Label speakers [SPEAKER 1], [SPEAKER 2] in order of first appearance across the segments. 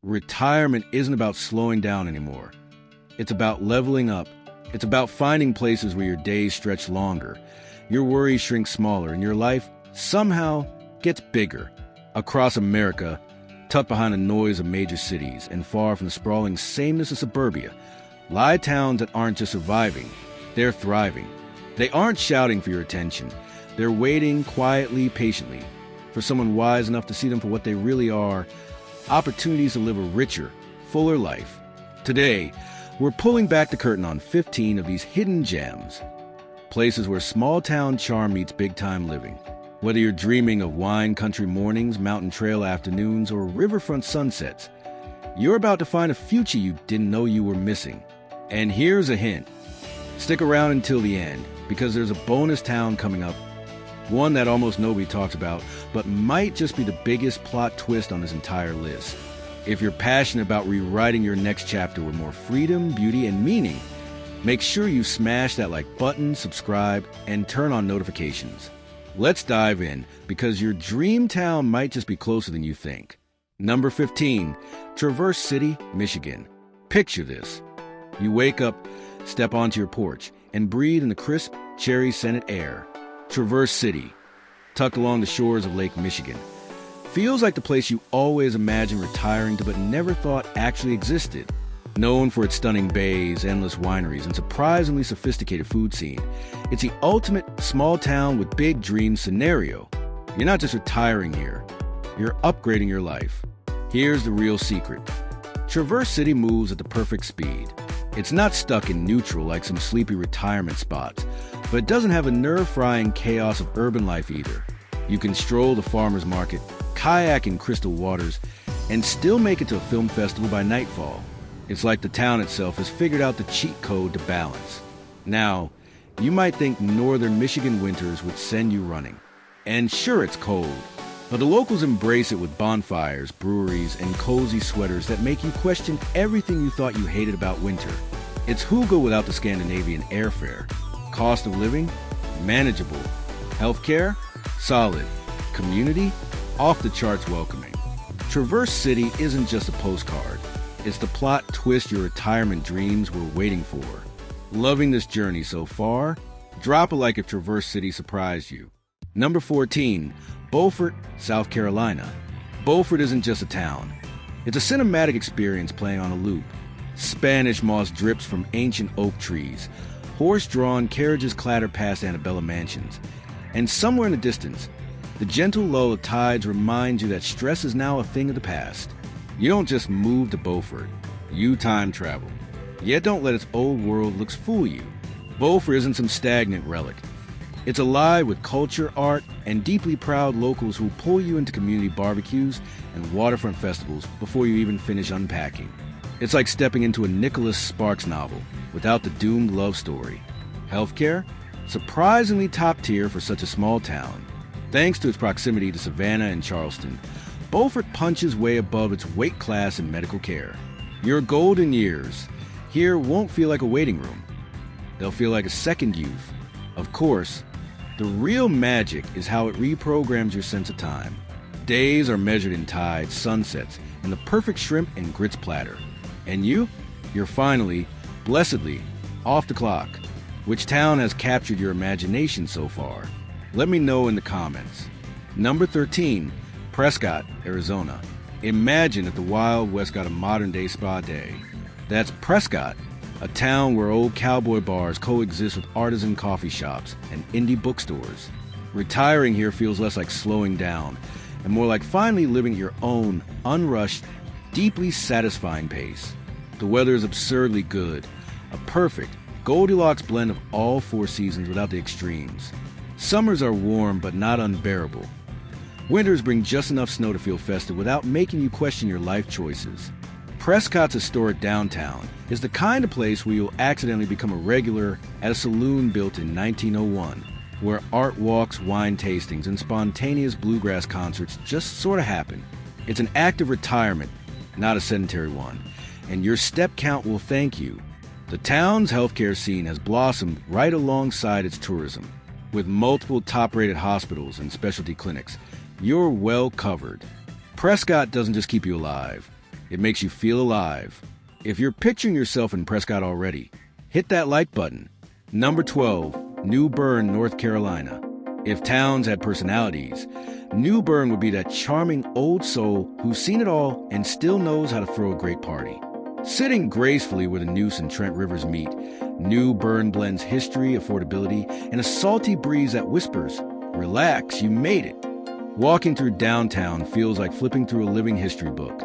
[SPEAKER 1] Retirement isn't about slowing down anymore. It's about leveling up. It's about finding places where your days stretch longer, your worries shrink smaller, and your life somehow gets bigger. Across America, tucked behind the noise of major cities and far from the sprawling sameness of suburbia, lie towns that aren't just surviving, they're thriving. They aren't shouting for your attention. They're waiting quietly, patiently, for someone wise enough to see them for what they really are, opportunities to live a richer, fuller life. Today, we're pulling back the curtain on 15 of these hidden gems, places where small-town charm meets big-time living. Whether you're dreaming of wine country mornings, mountain trail afternoons, or riverfront sunsets, you're about to find a future you didn't know you were missing. And here's a hint. Stick around until the end, because there's a bonus town coming up, one that almost nobody talks about, but might just be the biggest plot twist on this entire list. If you're passionate about rewriting your next chapter with more freedom, beauty, and meaning, make sure you smash that like button, subscribe, and turn on notifications. Let's dive in, because your dream town might just be closer than you think. Number 15, Traverse City, Michigan. Picture this. You wake up, step onto your porch, and breathe in the crisp, cherry-scented air. Traverse City, tucked along the shores of Lake Michigan. Feels like the place you always imagined retiring to but never thought actually existed. Known for its stunning bays, endless wineries, and surprisingly sophisticated food scene, it's the ultimate small town with big dreams scenario. You're not just retiring here, you're upgrading your life. Here's the real secret. Traverse City moves at the perfect speed. It's not stuck in neutral like some sleepy retirement spots, but it doesn't have a nerve-frying chaos of urban life either. You can stroll the farmer's market, kayak in crystal waters, and still make it to a film festival by nightfall. It's like the town itself has figured out the cheat code to balance. Now, you might think northern Michigan winters would send you running. And sure, it's cold, but the locals embrace it with bonfires, breweries, and cozy sweaters that make you question everything you thought you hated about winter. It's Hugo without the Scandinavian airfare. Cost of living? Manageable. Healthcare? Solid. Community? Off the charts welcoming. Traverse City isn't just a postcard. It's the plot twist your retirement dreams were waiting for. Loving this journey so far? Drop a like if Traverse City surprised you. Number 14, Beaufort, South Carolina. Beaufort isn't just a town. It's a cinematic experience playing on a loop. Spanish moss drips from ancient oak trees. Horse-drawn carriages clatter past Annabella mansions. And somewhere in the distance, the gentle lull of tides reminds you that stress is now a thing of the past. You don't just move to Beaufort, you time travel. Yet don't let its old world looks fool you. Beaufort isn't some stagnant relic. It's alive with culture, art, and deeply proud locals who pull you into community barbecues and waterfront festivals before you even finish unpacking. It's like stepping into a Nicholas Sparks novel without the doomed love story. Healthcare? Surprisingly top tier for such a small town. Thanks to its proximity to Savannah and Charleston, Beaufort punches way above its weight class in medical care. Your golden years here won't feel like a waiting room. They'll feel like a second youth. Of course, the real magic is how it reprograms your sense of time. Days are measured in tides, sunsets, and the perfect shrimp and grits platter. And you're finally, blessedly, off the clock. Which town has captured your imagination so far? Let me know in the comments. Number 13, Prescott, Arizona. Imagine if the Wild West got a modern-day spa day. That's Prescott, a town where old cowboy bars coexist with artisan coffee shops and indie bookstores. Retiring here feels less like slowing down and more like finally living at your own, unrushed, deeply satisfying pace. The weather is absurdly good, a perfect Goldilocks blend of all four seasons without the extremes. Summers are warm but not unbearable. Winters bring just enough snow to feel festive without making you question your life choices. Prescott's historic downtown is the kind of place where you'll accidentally become a regular at a saloon built in 1901, where art walks, wine tastings, and spontaneous bluegrass concerts just sort of happen. It's an active retirement, not a sedentary one, and your step count will thank you. The town's healthcare scene has blossomed right alongside its tourism. With multiple top-rated hospitals and specialty clinics, you're well covered. Prescott doesn't just keep you alive. It makes you feel alive. If you're picturing yourself in Prescott already, hit that like button. Number 12, New Bern, North Carolina. If towns had personalities, New Bern would be that charming old soul who's seen it all and still knows how to throw a great party. Sitting gracefully where the Neuse and Trent rivers meet, New Bern blends history, affordability, and a salty breeze that whispers, "Relax, you made it." Walking through downtown feels like flipping through a living history book,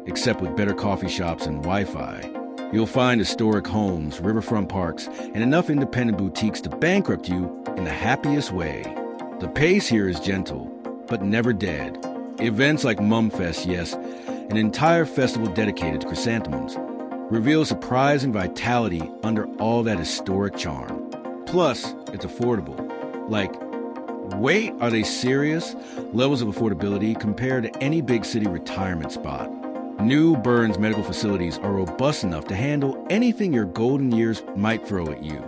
[SPEAKER 1] except with better coffee shops and Wi-Fi. You'll find historic homes, riverfront parks, and enough independent boutiques to bankrupt you in the happiest way. The pace here is gentle, but never dead. Events like Mumfest, yes, an entire festival dedicated to chrysanthemums, reveal surprising vitality under all that historic charm. Plus, it's affordable. Like, wait, are they serious? Levels of affordability compared to any big city retirement spot. New Bern's medical facilities are robust enough to handle anything your golden years might throw at you.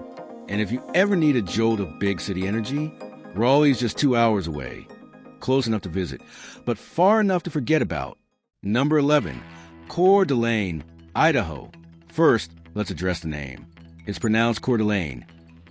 [SPEAKER 1] And if you ever need a jolt of big city energy, Raleigh's just 2 hours away. Close enough to visit, but far enough to forget about. Number 11, Coeur d'Alene, Idaho. First, let's address the name. It's pronounced Coeur d'Alene.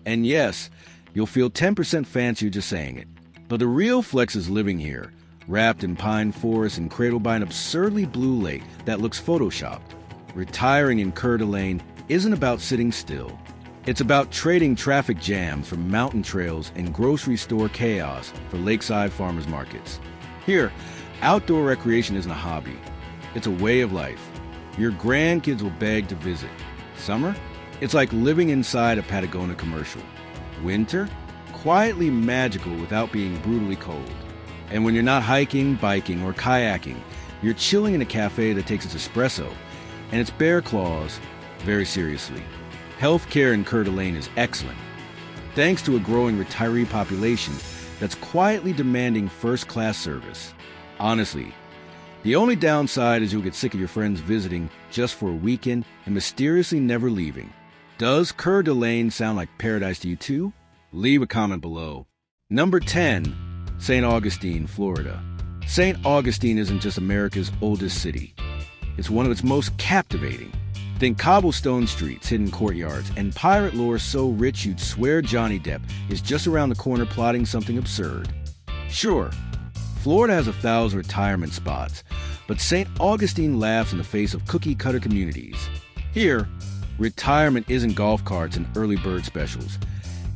[SPEAKER 1] And yes, you'll feel 10% fancier just saying it. But the real flex is living here, wrapped in pine forests and cradled by an absurdly blue lake that looks photoshopped. Retiring in Coeur d'Alene isn't about sitting still. It's about trading traffic jams for mountain trails and grocery store chaos for lakeside farmers markets. Here, outdoor recreation isn't a hobby. It's a way of life. Your grandkids will beg to visit. Summer? It's like living inside a Patagonia commercial. Winter? Quietly magical without being brutally cold. And when you're not hiking, biking, or kayaking, you're chilling in a cafe that takes its espresso and its bear claws very seriously. Healthcare in Coeur d'Alene is excellent, thanks to a growing retiree population that's quietly demanding first-class service. Honestly, the only downside is you'll get sick of your friends visiting just for a weekend and mysteriously never leaving. Does Coeur d'Alene sound like paradise to you too? Leave a comment below. Number 10, St. Augustine, Florida. St. Augustine isn't just America's oldest city. It's one of its most captivating. Think cobblestone streets, hidden courtyards, and pirate lore so rich you'd swear Johnny Depp is just around the corner plotting something absurd. Sure, Florida has 1,000 retirement spots, but St. Augustine laughs in the face of cookie-cutter communities. Here, retirement isn't golf carts and early bird specials.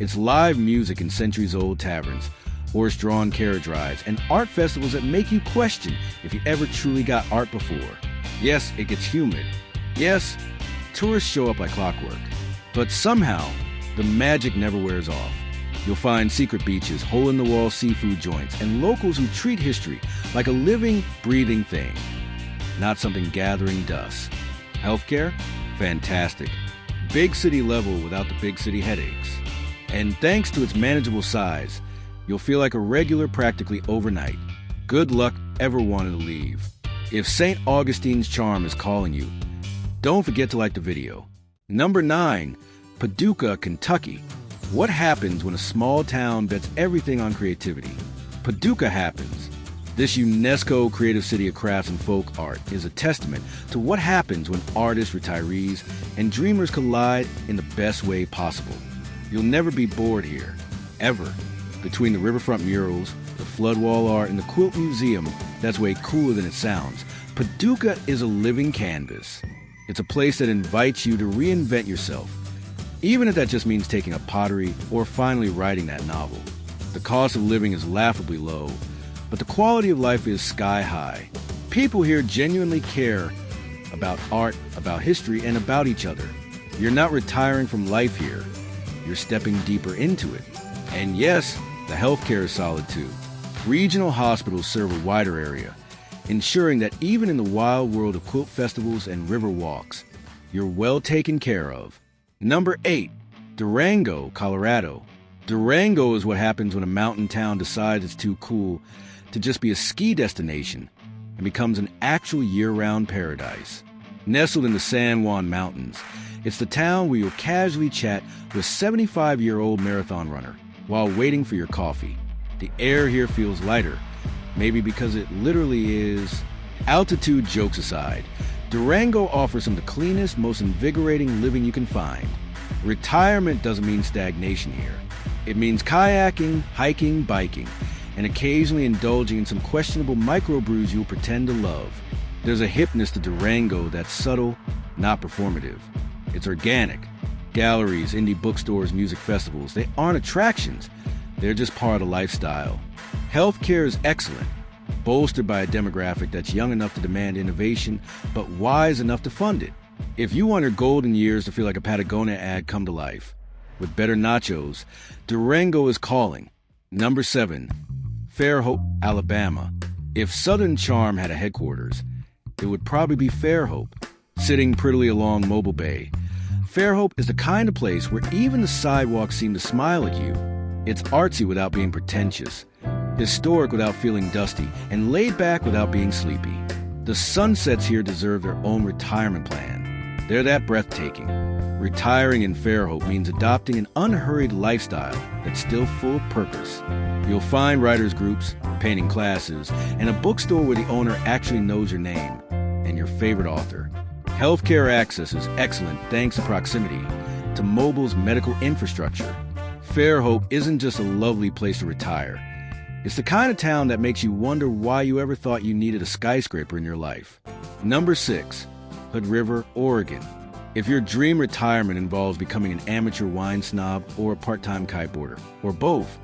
[SPEAKER 1] It's live music in centuries-old taverns, horse-drawn carriage rides, and art festivals that make you question if you ever truly got art before. Yes, it gets humid. Yes, tourists show up like clockwork. But somehow, the magic never wears off. You'll find secret beaches, hole-in-the-wall seafood joints, and locals who treat history like a living, breathing thing, not something gathering dust. Healthcare? Fantastic. Big city level without the big city headaches. And thanks to its manageable size, you'll feel like a regular practically overnight. Good luck ever wanting to leave. If St. Augustine's charm is calling you, don't forget to like the video. Number 9, Paducah, Kentucky. What happens when a small town bets everything on creativity? Paducah happens. This UNESCO creative city of crafts and folk art is a testament to what happens when artists, retirees, and dreamers collide in the best way possible. You'll never be bored here, ever. Between the riverfront murals, the flood wall art, and the quilt museum that's way cooler than it sounds, Paducah is a living canvas. It's a place that invites you to reinvent yourself, even if that just means taking up pottery or finally writing that novel. The cost of living is laughably low, but the quality of life is sky high. People here genuinely care about art, about history, and about each other. You're not retiring from life here. You're stepping deeper into it. And yes, the healthcare is solid too. Regional hospitals serve a wider area, ensuring that even in the wild world of quilt festivals and river walks, you're well taken care of. Number 8, Durango, Colorado. Durango is what happens when a mountain town decides it's too cool to just be a ski destination and becomes an actual year-round paradise. Nestled in the San Juan Mountains, it's the town where you'll casually chat with a 75-year-old marathon runner while waiting for your coffee. The air here feels lighter, maybe because it literally is. Altitude jokes aside, Durango offers some of the cleanest, most invigorating living you can find. Retirement doesn't mean stagnation here. It means kayaking, hiking, biking, and occasionally indulging in some questionable microbrews you'll pretend to love. There's a hipness to Durango that's subtle, not performative. It's organic. Galleries, indie bookstores, music festivals, they aren't attractions. They're just part of the lifestyle. Healthcare is excellent, bolstered by a demographic that's young enough to demand innovation, but wise enough to fund it. If you want your golden years to feel like a Patagonia ad come to life, with better nachos, Durango is calling. Number 7, Fairhope, Alabama. If Southern Charm had a headquarters, it would probably be Fairhope, sitting prettily along Mobile Bay. Fairhope is the kind of place where even the sidewalks seem to smile at you. It's artsy without being pretentious, historic without feeling dusty, and laid back without being sleepy. The sunsets here deserve their own retirement plan. They're that breathtaking. Retiring in Fairhope means adopting an unhurried lifestyle that's still full of purpose. You'll find writers' groups, painting classes, and a bookstore where the owner actually knows your name and your favorite author. Healthcare access is excellent thanks to proximity to Mobile's medical infrastructure. Fairhope isn't just a lovely place to retire. It's the kind of town that makes you wonder why you ever thought you needed a skyscraper in your life. Number 6, Hood River, Oregon. If your dream retirement involves becoming an amateur wine snob or a part-time kiteboarder, or both,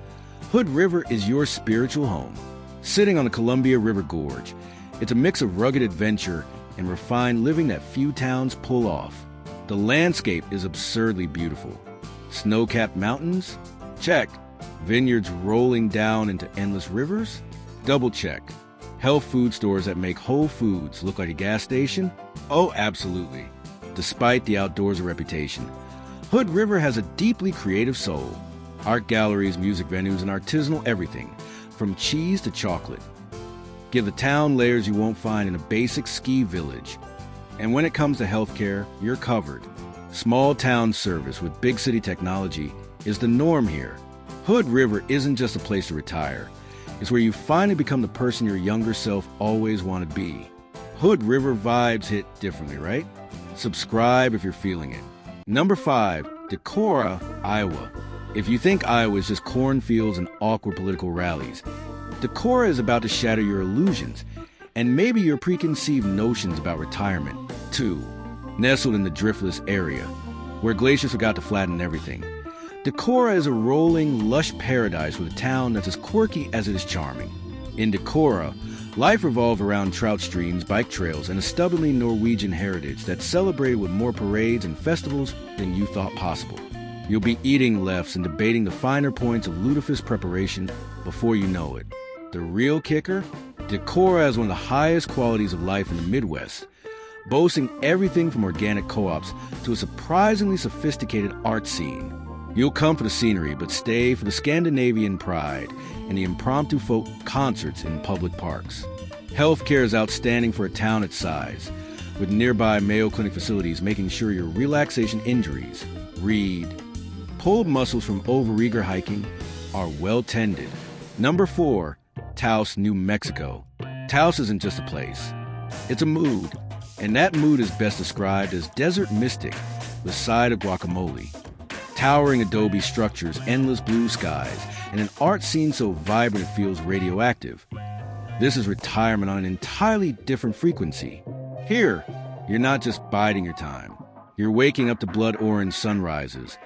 [SPEAKER 1] Hood River is your spiritual home. Sitting on the Columbia River Gorge, it's a mix of rugged adventure and refined living that few towns pull off. The landscape is absurdly beautiful. Snow-capped mountains? Check. Vineyards rolling down into endless rivers? Double check. Health food stores that make Whole Foods look like a gas station? Oh, absolutely. Despite the outdoors reputation, Hood River has a deeply creative soul. Art galleries, music venues, and artisanal everything, from cheese to chocolate. Give the town layers you won't find in a basic ski village. And when it comes to healthcare, you're covered. Small town service with big city technology is the norm here. Hood River isn't just a place to retire. It's where you finally become the person your younger self always wanted to be. Hood River vibes hit differently, right? Subscribe if you're feeling it. Number 5, Decorah, Iowa. If you think Iowa is just cornfields and awkward political rallies, Decorah is about to shatter your illusions and maybe your preconceived notions about retirement, too. Nestled in the driftless area, where glaciers forgot to flatten everything, Decorah is a rolling, lush paradise with a town that's as quirky as it is charming. In Decorah, life revolved around trout streams, bike trails, and a stubbornly Norwegian heritage that's celebrated with more parades and festivals than you thought possible. You'll be eating lefts and debating the finer points of lutefisk preparation before you know it. The real kicker? Decorah has one of the highest qualities of life in the Midwest, boasting everything from organic co-ops to a surprisingly sophisticated art scene. You'll come for the scenery, but stay for the Scandinavian pride and the impromptu folk concerts in public parks. Healthcare is outstanding for a town its size, with nearby Mayo Clinic facilities making sure your relaxation injuries, pulled muscles from overeager hiking, are well tended. Number 4, Taos, New Mexico. Taos isn't just a place. It's a mood, and that mood is best described as desert mystic with side of guacamole. Towering adobe structures, endless blue skies, and an art scene so vibrant it feels radioactive. This is retirement on an entirely different frequency. Here, you're not just biding your time. You're waking up to blood-orange sunrises,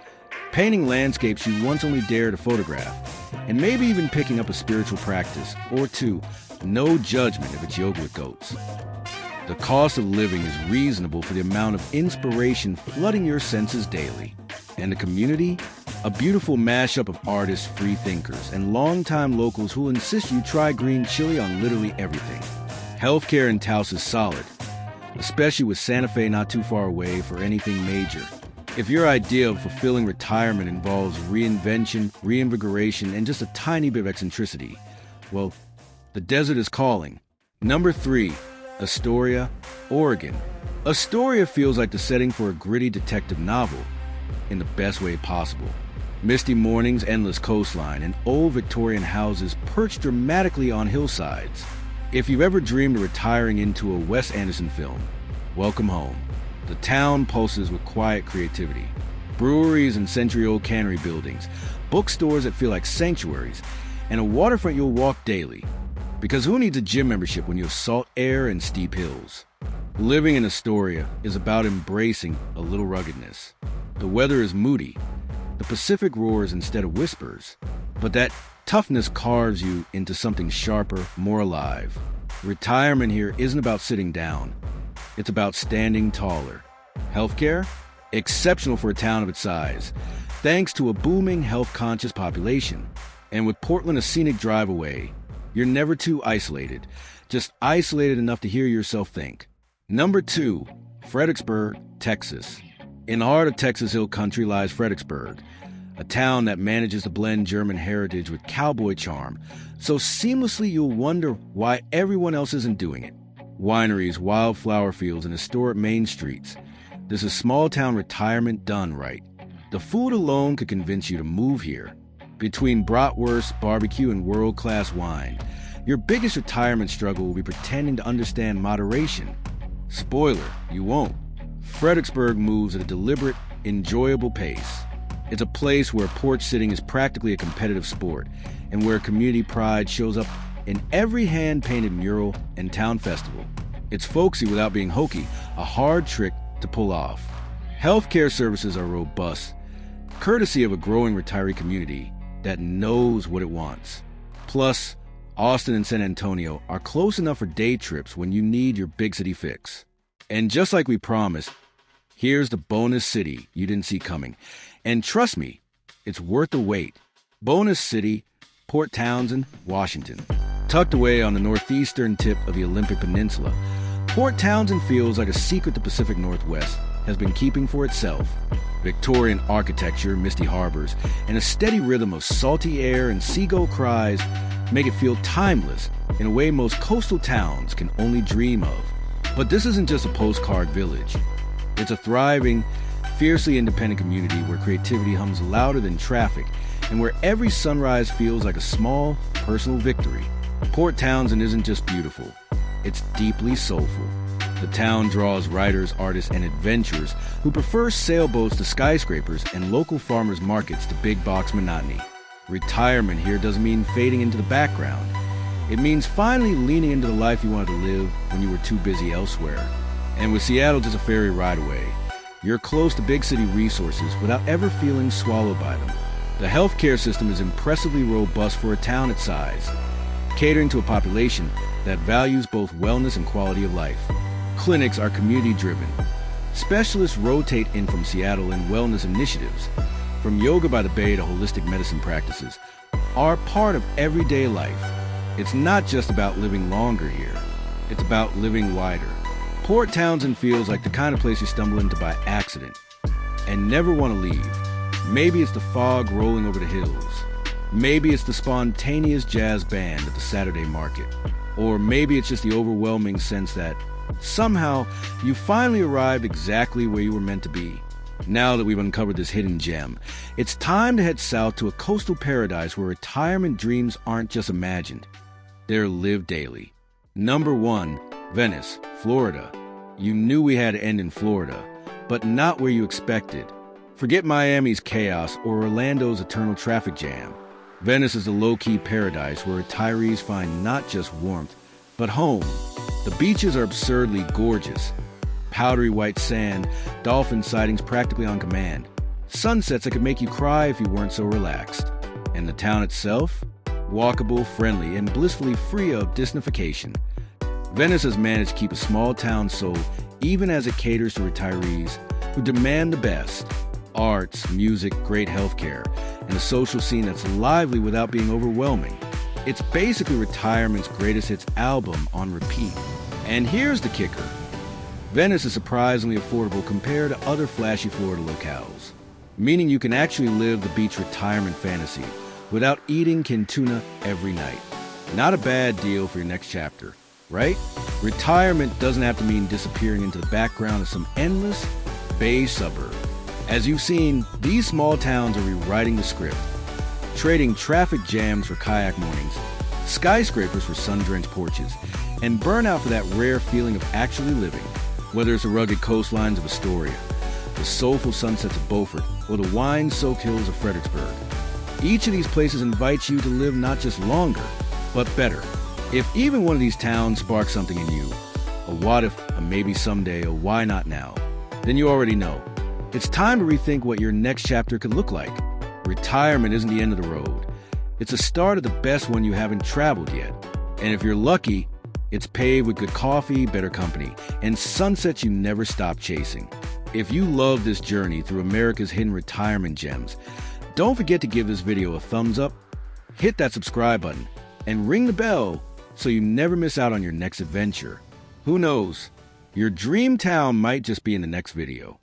[SPEAKER 1] painting landscapes you once only dared to photograph, and maybe even picking up a spiritual practice or two. No judgment if it's yoga with goats. The cost of living is reasonable for the amount of inspiration flooding your senses daily. And the community? A beautiful mashup of artists, free thinkers, and longtime locals who'll insist you try green chili on literally everything. Healthcare in Taos is solid, especially with Santa Fe not too far away for anything major. If your idea of fulfilling retirement involves reinvention, reinvigoration, and just a tiny bit of eccentricity, well, the desert is calling. Number 3, Astoria, Oregon. Astoria feels like the setting for a gritty detective novel, in the best way possible. Misty mornings, endless coastline, and old Victorian houses perched dramatically on hillsides. If you've ever dreamed of retiring into a Wes Anderson film, welcome home. The town pulses with quiet creativity. Breweries and century-old cannery buildings, bookstores that feel like sanctuaries, and a waterfront you'll walk daily. Because who needs a gym membership when you have salt air and steep hills? Living in Astoria is about embracing a little ruggedness. The weather is moody. The Pacific roars instead of whispers. But that toughness carves you into something sharper, more alive. Retirement here isn't about sitting down. It's about standing taller. Healthcare? Exceptional for a town of its size, thanks to a booming health-conscious population. And with Portland a scenic drive away, you're never too isolated, just isolated enough to hear yourself think. Number 2, Fredericksburg, Texas. In the heart of Texas Hill Country lies Fredericksburg, a town that manages to blend German heritage with cowboy charm, so seamlessly you'll wonder why everyone else isn't doing it. Wineries, wildflower fields, and historic main streets. This is small-town retirement done right. The food alone could convince you to move here. Between bratwurst, barbecue, and world-class wine, your biggest retirement struggle will be pretending to understand moderation. Spoiler, you won't. Fredericksburg moves at a deliberate, enjoyable pace. It's a place where porch sitting is practically a competitive sport, and where community pride shows up in every hand-painted mural and town festival. It's folksy without being hokey, a hard trick to pull off. Healthcare services are robust, courtesy of a growing retiree community that knows what it wants. Plus, Austin and San Antonio are close enough for day trips when you need your big city fix. And just like we promised, here's the bonus city you didn't see coming. And trust me, it's worth the wait. Bonus city, Port Townsend, Washington. Tucked away on the northeastern tip of the Olympic Peninsula, Port Townsend feels like a secret the Pacific Northwest has been keeping for itself. Victorian architecture, misty harbors, and a steady rhythm of salty air and seagull cries make it feel timeless in a way most coastal towns can only dream of. But this isn't just a postcard village. It's a thriving, fiercely independent community where creativity hums louder than traffic and where every sunrise feels like a small, personal victory. Port Townsend isn't just beautiful, it's deeply soulful. The town draws writers, artists, and adventurers who prefer sailboats to skyscrapers and local farmers markets to big box monotony. Retirement here doesn't mean fading into the background. It means finally leaning into the life you wanted to live when you were too busy elsewhere. And with Seattle just a ferry ride away, you're close to big city resources without ever feeling swallowed by them. The healthcare system is impressively robust for a town its size, catering to a population that values both wellness and quality of life. Clinics are community-driven. Specialists rotate in from Seattle in wellness initiatives, from yoga by the bay to holistic medicine practices, are part of everyday life. It's not just about living longer here. It's about living wider. Port Townsend feels like the kind of place you stumble into by accident and never want to leave. Maybe it's the fog rolling over the hills. Maybe it's the spontaneous jazz band at the Saturday market. Or maybe it's just the overwhelming sense that somehow you finally arrived exactly where you were meant to be. Now that we've uncovered this hidden gem, it's time to head south to a coastal paradise where retirement dreams aren't just imagined. They're lived daily. Number 1, Venice, Florida. You knew we had to end in Florida, but not where you expected. Forget Miami's chaos or Orlando's eternal traffic jam. Venice is a low-key paradise where retirees find not just warmth, but home. The beaches are absurdly gorgeous. Powdery white sand, dolphin sightings practically on command. Sunsets that could make you cry if you weren't so relaxed. And the town itself? Walkable, friendly, and blissfully free of Disneyfication. Venice has managed to keep a small town soul even as it caters to retirees who demand the best. Arts, music, great healthcare, and a social scene that's lively without being overwhelming. It's basically retirement's greatest hits album on repeat. And here's the kicker. Venice is surprisingly affordable compared to other flashy Florida locales, meaning you can actually live the beach retirement fantasy without eating canned tuna every night. Not a bad deal for your next chapter, right? Retirement doesn't have to mean disappearing into the background of some endless beige suburb. As you've seen, these small towns are rewriting the script, trading traffic jams for kayak mornings, skyscrapers for sun-drenched porches, and burnout for that rare feeling of actually living. Whether it's the rugged coastlines of Astoria, the soulful sunsets of Beaufort, or the wine-soaked hills of Fredericksburg, each of these places invites you to live not just longer, but better. If even one of these towns sparks something in you, a what if, a maybe someday, a why not now, then you already know. It's time to rethink what your next chapter could look like. Retirement isn't the end of the road. It's the start of the best one you haven't traveled yet. And if you're lucky, it's paved with good coffee, better company, and sunsets you never stop chasing. If you love this journey through America's hidden retirement gems, don't forget to give this video a thumbs up, hit that subscribe button, and ring the bell so you never miss out on your next adventure. Who knows? Your dream town might just be in the next video.